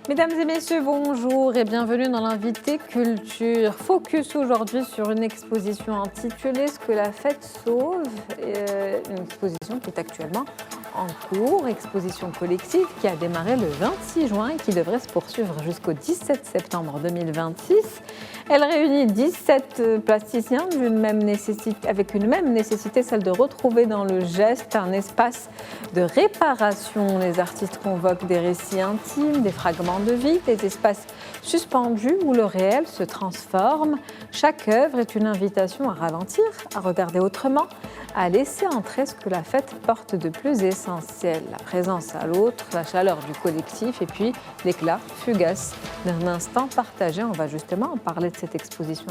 Mesdames et messieurs, bonjour et bienvenue dans l'invité culture. Focus aujourd'hui sur une exposition intitulée Ce que la fête sauve, une exposition qui est actuellement en cours, exposition collective qui a démarré le 26 juin et qui devrait se poursuivre jusqu'au 17 septembre 2026. Elle réunit 17 plasticiens avec une même nécessité, celle de retrouver dans le geste un espace de réparation. Les artistes convoquent des récits intimes, des fragments de vie, des espaces suspendus où le réel se transforme. Chaque œuvre est une invitation à ralentir, à regarder autrement, à laisser entrer ce que la fête porte de plus essentiel. La présence à l'autre, la chaleur du collectif et puis l'éclat fugace d'un instant partagé. On va justement en parler de cette exposition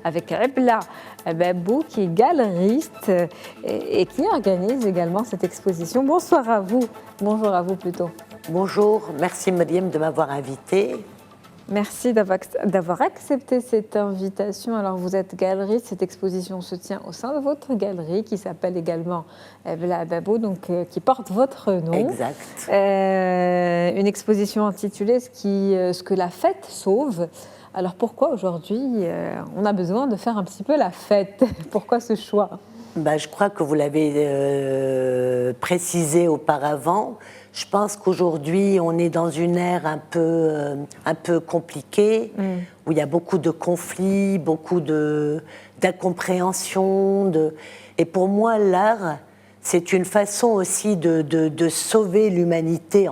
avec Ebla Babou, qui est galeriste et qui organise également cette exposition. Bonsoir à vous. Bonjour à vous plutôt. Bonjour, merci Mariam de m'avoir invitée. Merci d'avoir accepté cette invitation. Alors vous êtes galeriste, cette exposition se tient au sein de votre galerie qui s'appelle également Ebla Babou, donc qui porte votre nom. Exact. Une exposition intitulée Ce que la fête sauve. Alors pourquoi aujourd'hui on a besoin de faire un petit peu la fête? Pourquoi ce choix? Je crois que vous l'avez précisé auparavant. Je pense qu'aujourd'hui, on est dans une ère un peu compliquée, où il y a beaucoup de conflits, beaucoup d'incompréhension. Et pour moi, l'art, c'est une façon aussi de sauver l'humanité,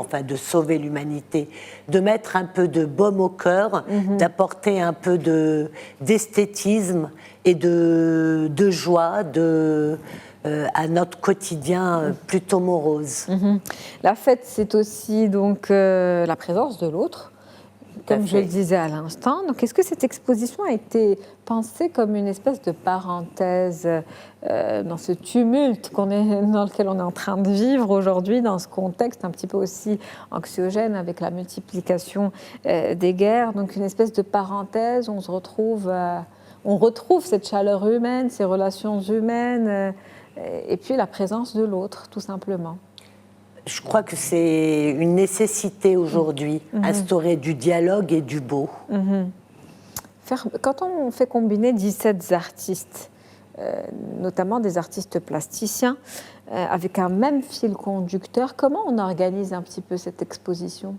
de mettre un peu de baume au cœur, d'apporter un peu d'esthétisme et de joie, à notre quotidien plutôt morose. La fête, c'est aussi donc la présence de l'autre, comme je le disais à l'instant. Donc, est-ce que cette exposition a été pensée comme une espèce de parenthèse dans ce tumulte dans lequel on est en train de vivre aujourd'hui, dans ce contexte un petit peu aussi anxiogène avec la multiplication des guerres? Donc, une espèce de parenthèse où on retrouve cette chaleur humaine, ces relations humaines, et puis la présence de l'autre, tout simplement. Je crois que c'est une nécessité aujourd'hui, instaurer du dialogue et du beau. Quand on fait combiner 17 artistes, notamment des artistes plasticiens, avec un même fil conducteur, comment on organise un petit peu cette exposition ?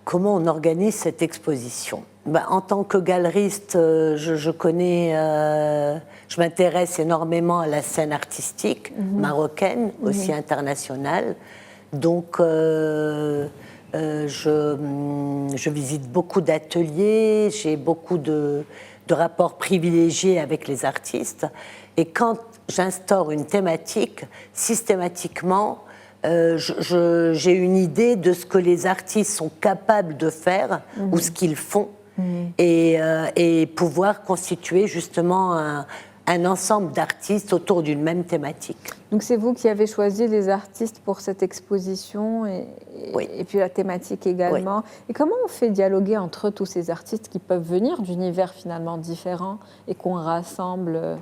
Comment on organise cette exposition ? En tant que galeriste, je m'intéresse énormément à la scène artistique marocaine, aussi internationale. Donc, je visite beaucoup d'ateliers, j'ai beaucoup de rapports privilégiés avec les artistes. Et quand j'instaure une thématique, systématiquement, j'ai une idée de ce que les artistes sont capables de faire ou ce qu'ils font et pouvoir constituer justement un ensemble d'artistes autour d'une même thématique. Donc c'est vous qui avez choisi les artistes pour cette exposition et puis la thématique également. Oui. Et comment on fait dialoguer entre tous ces artistes qui peuvent venir d'univers finalement différents et qu'on rassemble?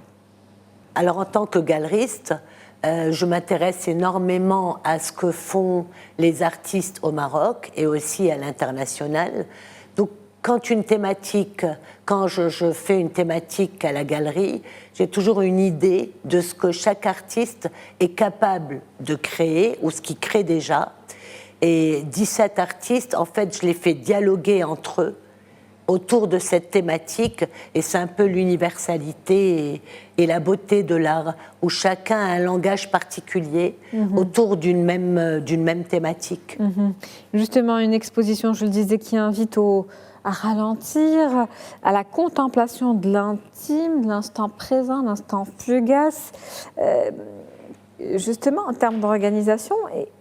Alors en tant que galeriste, je m'intéresse énormément à ce que font les artistes au Maroc et aussi à l'international. Donc, quand je fais une thématique à la galerie, j'ai toujours une idée de ce que chaque artiste est capable de créer ou ce qu'il crée déjà. Et 17 artistes, en fait, je les fais dialoguer entre eux autour de cette thématique, et c'est un peu l'universalité et la beauté de l'art, où chacun a un langage particulier autour d'une même thématique. Justement, une exposition, je le disais, qui invite à ralentir, à la contemplation de l'intime, de l'instant présent, de l'instant fugace. Justement, en termes d'organisation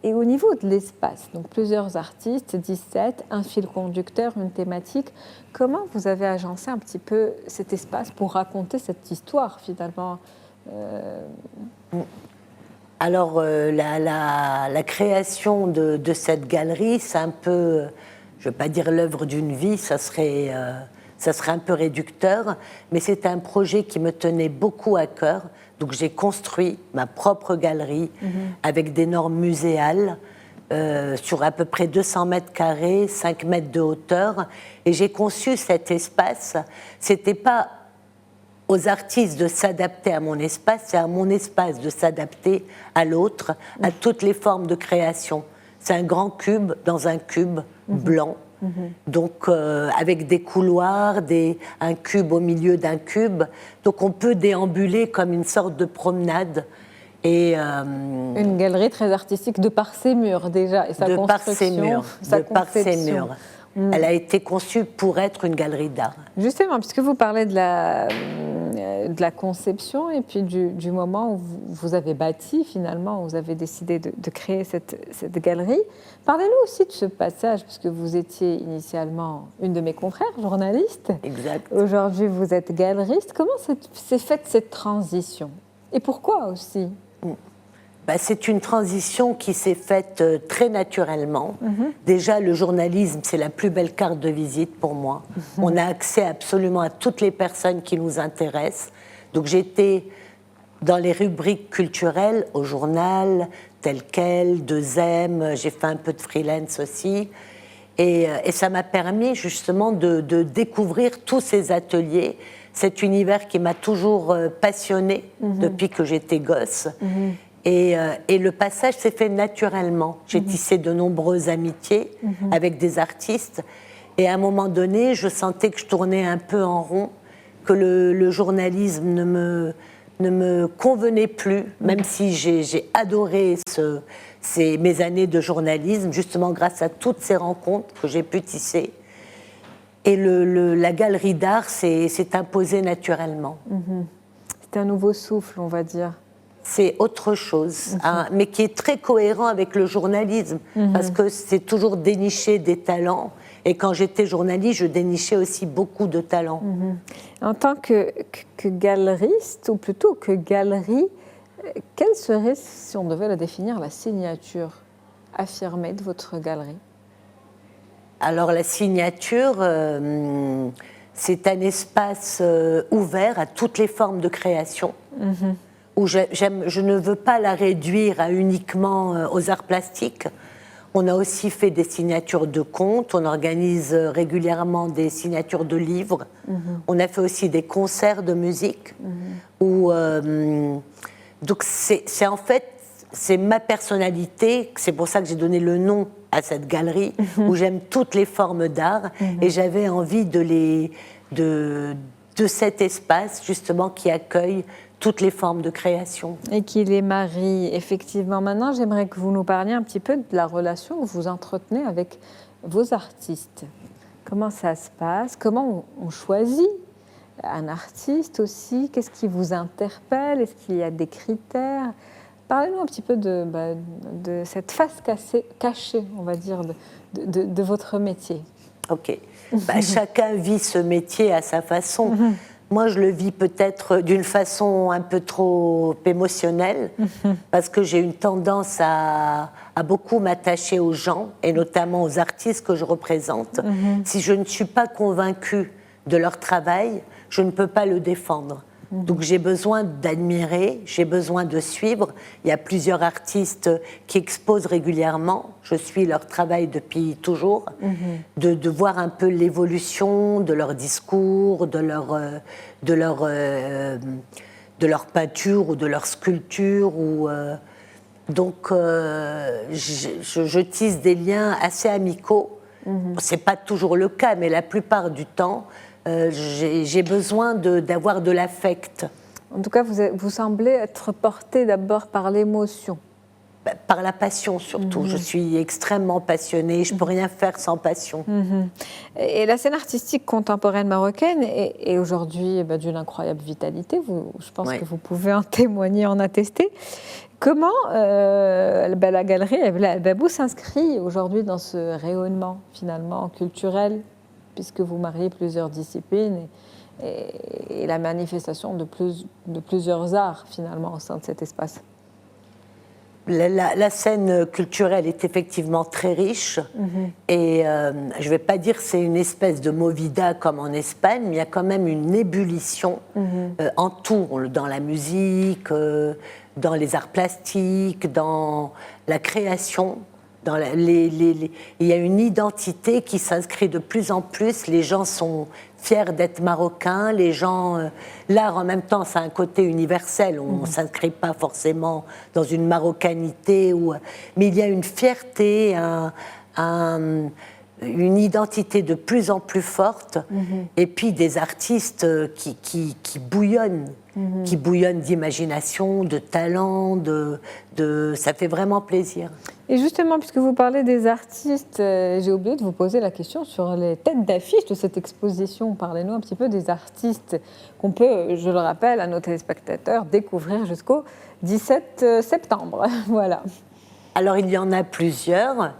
et au niveau de l'espace, donc plusieurs artistes, 17, un fil conducteur, une thématique. Comment vous avez agencé un petit peu cet espace pour raconter cette histoire finalement Alors, la création de cette galerie, c'est un peu, je ne vais pas dire l'œuvre d'une vie, ça serait un peu réducteur, mais c'est un projet qui me tenait beaucoup à cœur. Donc j'ai construit ma propre galerie avec des normes muséales sur à peu près 200 mètres carrés, 5 mètres de hauteur. Et j'ai conçu cet espace. C'était pas aux artistes de s'adapter à mon espace, c'est à mon espace de s'adapter à l'autre, à toutes les formes de création. C'est un grand cube dans un cube blanc, donc avec des couloirs, un cube au milieu d'un cube. Donc on peut déambuler comme une sorte de promenade. Et, une galerie très artistique de par ses murs déjà, et sa construction, sa conception. Elle a été conçue pour être une galerie d'art. Justement, puisque vous parlez de la conception et puis du moment où vous avez bâti finalement, où vous avez décidé de créer cette galerie, parlez-nous aussi de ce passage, puisque vous étiez initialement une de mes confrères, journaliste. Exact. Aujourd'hui, vous êtes galeriste. Comment s'est faite cette transition? Et pourquoi aussi? C'est une transition qui s'est faite très naturellement. Déjà, le journalisme, c'est la plus belle carte de visite pour moi. On a accès absolument à toutes les personnes qui nous intéressent. Donc j'étais dans les rubriques culturelles, au journal, tel quel, 2M, j'ai fait un peu de freelance aussi. Et ça m'a permis justement de découvrir tous ces ateliers, cet univers qui m'a toujours passionnée depuis que j'étais gosse. Et le passage s'est fait naturellement. J'ai tissé de nombreuses amitiés avec des artistes. Et à un moment donné, je sentais que je tournais un peu en rond, que le journalisme ne me convenait plus, même si j'ai adoré mes années de journalisme, justement grâce à toutes ces rencontres que j'ai pu tisser. Et la galerie d'art s'est imposée naturellement. C'est un nouveau souffle, on va dire. C'est autre chose, mais qui est très cohérent avec le journalisme, parce que c'est toujours dénicher des talents. Et quand j'étais journaliste, je dénichais aussi beaucoup de talents. En tant que galeriste, ou plutôt que galerie, quelle serait, si on devait la définir, la signature affirmée de votre galerie? Alors la signature, c'est un espace ouvert à toutes les formes de création. Où je ne veux pas la réduire à uniquement aux arts plastiques. On a aussi fait des signatures de contes, on organise régulièrement des signatures de livres, on a fait aussi des concerts de musique. Donc c'est en fait, c'est ma personnalité, c'est pour ça que j'ai donné le nom à cette galerie, où j'aime toutes les formes d'art, et j'avais envie de cet espace justement qui accueille toutes les formes de création. Et qui les marie, effectivement. Maintenant, j'aimerais que vous nous parliez un petit peu de la relation que vous entretenez avec vos artistes. Comment ça se passe? Comment on choisit un artiste aussi? Qu'est-ce qui vous interpelle? Est-ce qu'il y a des critères? Parlez-nous un petit peu de cette face cachée, on va dire, de votre métier. Ok. Chacun vit ce métier à sa façon. Moi, je le vis peut-être d'une façon un peu trop émotionnelle, parce que j'ai une tendance à beaucoup m'attacher aux gens, et notamment aux artistes que je représente. Si je ne suis pas convaincue de leur travail, je ne peux pas le défendre. Donc j'ai besoin d'admirer, j'ai besoin de suivre. Il y a plusieurs artistes qui exposent régulièrement. Je suis leur travail depuis toujours. De voir un peu l'évolution de leur discours, de leur peinture ou de leur sculpture. Donc je tisse des liens assez amicaux. C'est pas toujours le cas, mais la plupart du temps, j'ai besoin d'avoir de l'affect. En tout cas, vous semblez être porté d'abord par l'émotion. Par la passion surtout. Je suis extrêmement passionnée, je ne peux rien faire sans passion. Et la scène artistique contemporaine marocaine est aujourd'hui d'une incroyable vitalité. Je pense que vous pouvez en témoigner, en attester. Comment la galerie El Babou s'inscrit aujourd'hui dans ce rayonnement finalement culturel, puisque vous mariez plusieurs disciplines et la manifestation de plusieurs arts finalement au sein de cet espace? La scène culturelle est effectivement très riche et je ne vais pas dire que c'est une espèce de movida comme en Espagne, mais il y a quand même une ébullition en tout, dans la musique, dans les arts plastiques, dans la création. Il y a une identité qui s'inscrit de plus en plus. Les gens sont fiers d'être marocains. Les gens, l'art en même temps, ça a un côté universel. On ne s'inscrit pas forcément dans une marocanité, mais il y a une fierté, une identité de plus en plus forte, et puis des artistes qui bouillonnent, qui bouillonnent d'imagination, de talent, ça fait vraiment plaisir. Et justement, puisque vous parlez des artistes, j'ai oublié de vous poser la question sur les têtes d'affiche de cette exposition. Parlez-nous un petit peu des artistes qu'on peut, je le rappelle à nos téléspectateurs, découvrir jusqu'au 17 septembre. Voilà. Alors, il y en a plusieurs.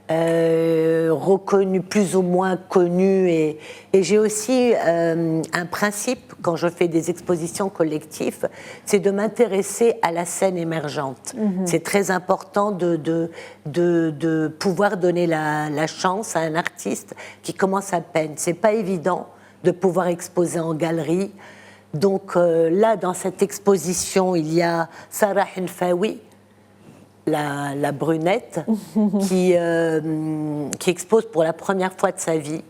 Reconnus, plus ou moins connus, et j'ai aussi un principe quand je fais des expositions collectives, c'est de m'intéresser à la scène émergente. C'est très important de pouvoir donner la chance à un artiste qui commence à peine. C'est pas évident de pouvoir exposer en galerie. Donc là, dans cette exposition, il y a Sarah Henfaoui, la brunette, qui expose pour la première fois de sa vie.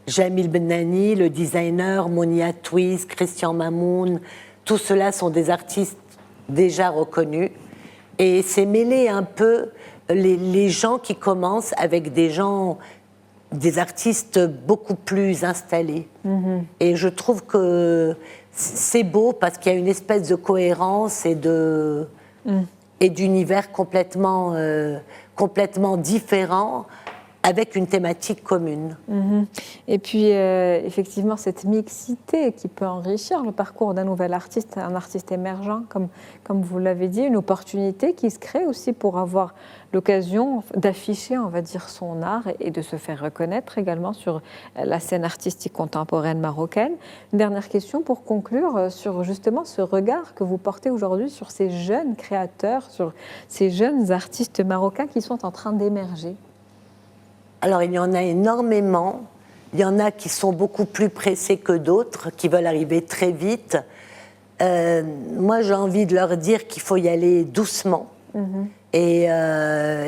Jamil Benani, le designer, Monia Twiz, Christian Mamoun, tout cela sont des artistes déjà reconnus. Et c'est mêler un peu les gens qui commencent avec des artistes beaucoup plus installés. Et je trouve que c'est beau parce qu'il y a une espèce de cohérence et d'univers complètement différents, avec une thématique commune. Et puis, effectivement, cette mixité qui peut enrichir le parcours d'un nouvel artiste, un artiste émergent, comme vous l'avez dit, une opportunité qui se crée aussi pour avoir l'occasion d'afficher, on va dire, son art et de se faire reconnaître également sur la scène artistique contemporaine marocaine. Une dernière question pour conclure sur justement ce regard que vous portez aujourd'hui sur ces jeunes créateurs, sur ces jeunes artistes marocains qui sont en train d'émerger. Alors, il y en a énormément. Il y en a qui sont beaucoup plus pressés que d'autres, qui veulent arriver très vite. Moi, j'ai envie de leur dire qu'il faut y aller doucement et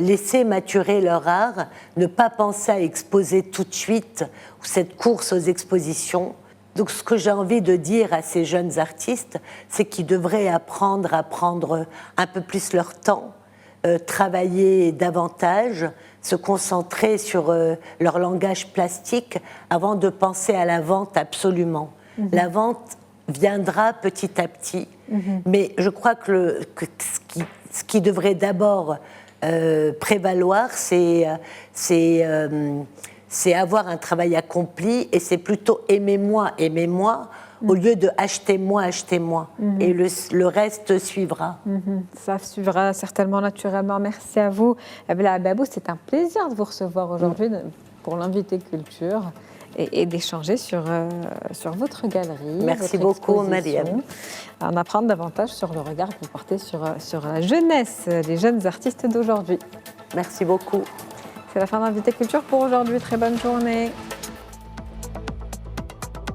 laisser maturer leur art, ne pas penser à exposer tout de suite, ou cette course aux expositions. Donc, ce que j'ai envie de dire à ces jeunes artistes, c'est qu'ils devraient apprendre à prendre un peu plus leur temps, travailler davantage, se concentrer sur leur langage plastique avant de penser à la vente absolument. La vente viendra petit à petit, mais je crois que ce qui devrait d'abord prévaloir, c'est avoir un travail accompli, et c'est plutôt aimez-moi, aimez-moi, au lieu de achetez-moi, achetez-moi. Et le reste suivra. Ça suivra certainement naturellement. Merci à vous. Abla Babou, c'est un plaisir de vous recevoir aujourd'hui pour l'invité culture et d'échanger sur votre galerie. Merci beaucoup, Mariam. En apprendre davantage sur le regard que vous portez sur la jeunesse, les jeunes artistes d'aujourd'hui. Merci beaucoup. C'est la fin d'Invité Culture pour aujourd'hui. Très bonne journée.